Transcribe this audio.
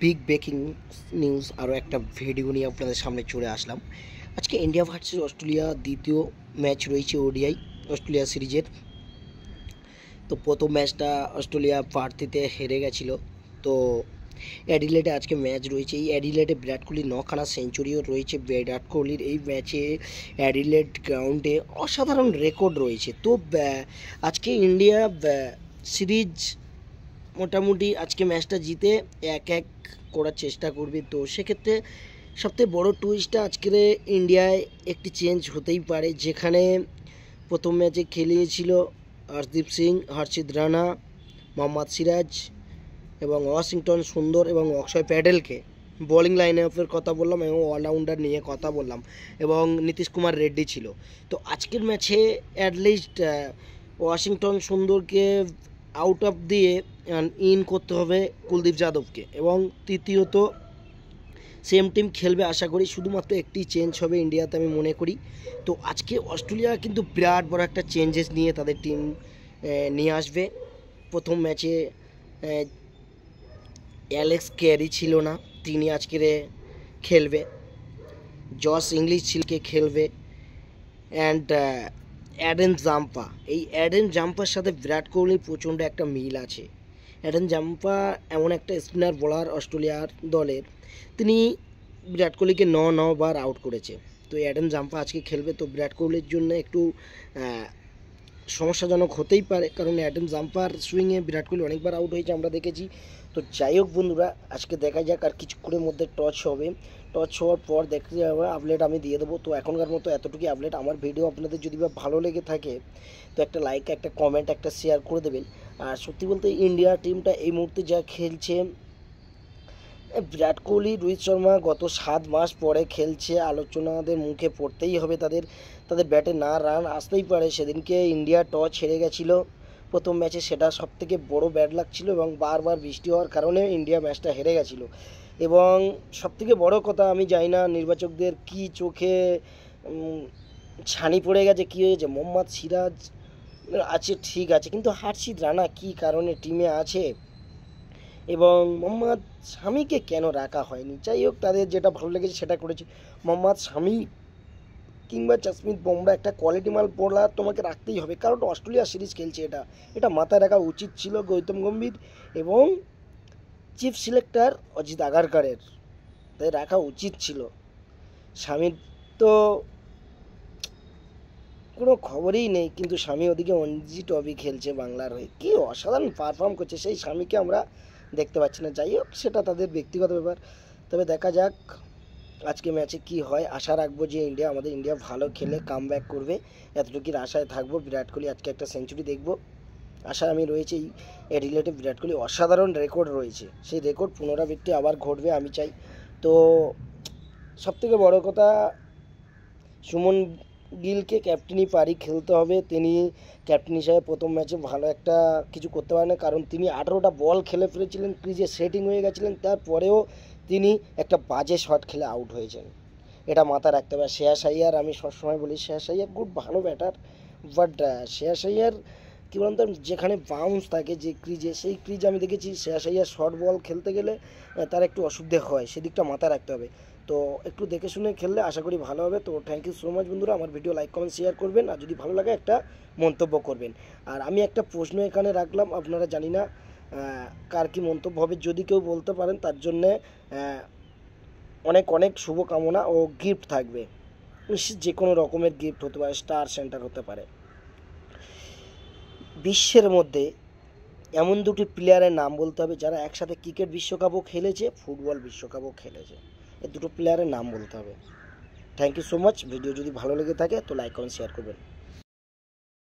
Big breaking news আরও একটা video নিয়ে আপনাদের সামনে চলে আসলাম। আজকে ইন্ডিয়া ভার্সেস অস্ট্রেলিয়া দ্বিতীয় ম্যাচ রয়েছে ওডিআই অস্ট্রেলিয়া সিরিজের। তো প্রথম ম্যাচটা অস্ট্রেলিয়া প্রার্থীতে হেরে গেছিলো। তো অ্যাডিলেডে আজকে ম্যাচ রয়েছে। এই অ্যাডিলেডে বিরাট কোহলি 9খানা সেঞ্চুরিও রয়েছে। বিরাট কোহলির এই ম্যাচে অ্যাডিলেড গ্রাউন্ডে অসাধারণ রেকর্ড রয়েছে। তো আজকে ইন্ডিয়া সিরিজ মোটামুটি আজকে ম্যাচটা জিতে 1-1 করার চেষ্টা করবে। তো সেক্ষেত্রে সবথেকে বড় টুইস্টটা আজকের ইন্ডিয়ায় একটি চেঞ্জ হতেই পারে, যেখানে প্রথম ম্যাচে খেলিয়েছিল হরদীপ সিং, হর্ষিত রানা, মোহাম্মদ সিরাজ এবং ওয়াশিংটন সুন্দর এবং অক্ষয় প্যাটেলকে বোলিং লাইন আপের কথা বললাম এবং অলরাউন্ডার নিয়ে কথা বললাম এবং নীতিশ কুমার রেড্ডি ছিল। তো আজকের ম্যাচে অ্যাটলিস্ট ওয়াশিংটন সুন্দরকে আউট অফ দিয়ে ইন করতে হবে কুলদীপ যাদবকে, এবং তৃতীয়ত সেম টিম খেলবে আশা করি। শুধুমাত্র একটি চেঞ্জ হবে ইন্ডিয়াতে আমি মনে করি। তো আজকে অস্ট্রেলিয়া কিন্তু বিরাট বড় একটা চেঞ্জেস নিয়ে তাদের টিম নিয়ে আসবে। প্রথম ম্যাচে অ্যালেক্স ক্যারি ছিল না, তিনি আজকের খেলবে। জস ইংলিশ ছিলকে খেলবে অ্যান্ড অ্যাডেন জাম্পা। এই অ্যাডেন জাম্পার সাথে বিরাট কোহলির প্রচণ্ড একটা মিল আছে। অ্যাডেন জাম্পা এমন একটা স্পিনার বোলার অস্ট্রেলিয়ার দলের, তিনি বিরাট কোহলিকে 9 বার আউট করেছে। তো অ্যাডেন জাম্পা আজকে খেলবে। তো বিরাট কোহলির জন্য একটু সমস্যাজনক হতেই পারে, কারণ অ্যাডেন জাম্পার সুইংয়ে বিরাট কোহলি অনেকবার আউট হয়েছে আমরা দেখেছি। তো যাই হোক বন্ধুরা, আজকে দেখা যাক, আর কিছুক্ষণের মধ্যে টস হবে। টচ হওয়ার পর দেখতে যাবে, আপডেট আমি দিয়ে দেবো। তো এখনকার মতো এতটুকুই আপডেট। আমার ভিডিও আপনাদের যদি বা ভালো লেগে থাকে তো একটা লাইক, একটা কমেন্ট, একটা শেয়ার করে দেবেন। আর সত্যি বলতে ইন্ডিয়া টিমটা এই মুহূর্তে যা খেলছে, বিরাট কোহলি, রোহিত শর্মা গত 7 মাস পরে খেলছে, আলোচনাদের মুখে পড়তেই হবে। তাদের ব্যাটে না রান আসতেই পারে। সেদিনকে ইন্ডিয়া টস হেরে গেছিলো প্রথম ম্যাচে, সেটা সবথেকে বড় ব্যাড লাক ছিল, এবং বারবার বৃষ্টি হওয়ার কারণে ইন্ডিয়া ম্যাচটা হেরে গেছিলো। এবং সবথেকে বড় কথা, আমি জানি না নির্বাচকদের কি চোখে ছানি পড়ে গেছে, কী হয়েছে। মোহাম্মদ সিরাজ আছে ঠিক আছে, কিন্তু হর্ষিত রানা কী কারণে টিমে আছে এবং মোহাম্মদ শামিকে কেন রাখা হয়নি। যাই হোক, তাদের যেটা ভালো লেগেছে সেটা করেছে। মোহাম্মদ শামি কিংবা জসপ্রীত বুমরা একটা কোয়ালিটি মাল বোলার তোমাকে রাখতেই হবে, কারণ অস্ট্রেলিয়া সিরিজ খেলছে। এটা মাথায় রাখা উচিত ছিল গৌতম গম্ভীর এবং চিফ সিলেক্টর অজিত আগারকারের, তাই রাখা উচিত ছিল। স্বামীর তো কোনো খবরই নেই, কিন্তু স্বামী ওদিকে রঞ্জি ট্রফি খেলছে বাংলার হয়ে, কী অসাধারণ পারফর্ম করছে, সেই স্বামীকে আমরা দেখতে পাচ্ছি না। যাই হোক, সেটা তাদের ব্যক্তিগত ব্যাপার। তবে দেখা যাক আজকে ম্যাচে কি হয়। আশা রাখবো যে আমাদের ইন্ডিয়া ভালো খেলে কামব্যাক করবে, এতটুকুর আশায় থাকবো। বিরাট কোহলি আজকে একটা সেঞ্চুরি দেখবো, আশা আমি রয়েছে। এই রিলেটিভ বিরাট কোহলি অসাধারণ রেকর্ড রয়েছে, সেই রেকর্ড পুনরাবৃত্তি আবার ঘটবে আমি চাই। তো সবথেকে বড় কথা, সুমন গিলকে ক্যাপ্টেনই পারি খেলতে হবে। তিনি ক্যাপ্টেন হিসাবে প্রথম ম্যাচে ভালো একটা কিছু করতে পারেন না, কারণ তিনি 18টা বল খেলে ফেলেছিলেন, ক্রিজে সেটিং হয়ে গেছিলেন, তারপরেও তিনি একটা বাজে শট খেলে আউট হয়েছেন। এটা মাথায় রাখতে হবে। শ্রেয়াস আইয়ার, আমি সবসময় বলি শ্রেয়াস আইয়ার গুড ভালো ব্যাটার, বাট শ্রেয়াস আইয়ার কী বলুন তো, যেখানে বাউন্স থাকে যে ক্রিজে, সেই ক্রিজে আমি দেখেছি শ্রেয়াস আইয়ার শর্ট বল খেলতে গেলে তার একটু অসুবিধে হয়, সেদিকটা মাথায় রাখতে হবে। তো একটু দেখে শুনে খেললে আশা করি ভালো হবে। তো থ্যাংক ইউ সো মাচ বন্ধুরা, আমার ভিডিও লাইক কমেন্ট শেয়ার করবেন, আর যদি ভালো লাগে একটা মন্তব্য করবেন। আর আমি একটা প্রশ্ন এখানে রাখলাম, আপনারা জানি না কার কী মন্তব্য হবে, যদি কেউ বলতে পারেন তার জন্যে অনেক অনেক শুভকামনা ও গিফট থাকবে। যে কোনো রকমের গিফট হতে পারে, স্টার সেন্টার হতে পারে। বিশ্বের মধ্যে এমন দুটি প্লেয়ারের নাম বলতে হবে যারা একসাথে ক্রিকেট বিশ্বকাপও খেলেছে, ফুটবল বিশ্বকাপও খেলেছে। এই দুটো প্লেয়ারের নাম বলতে হবে। Thank you so much. Video যদি ভালো লেগে থাকে তো লাইক কমেন্ট শেয়ার করবেন।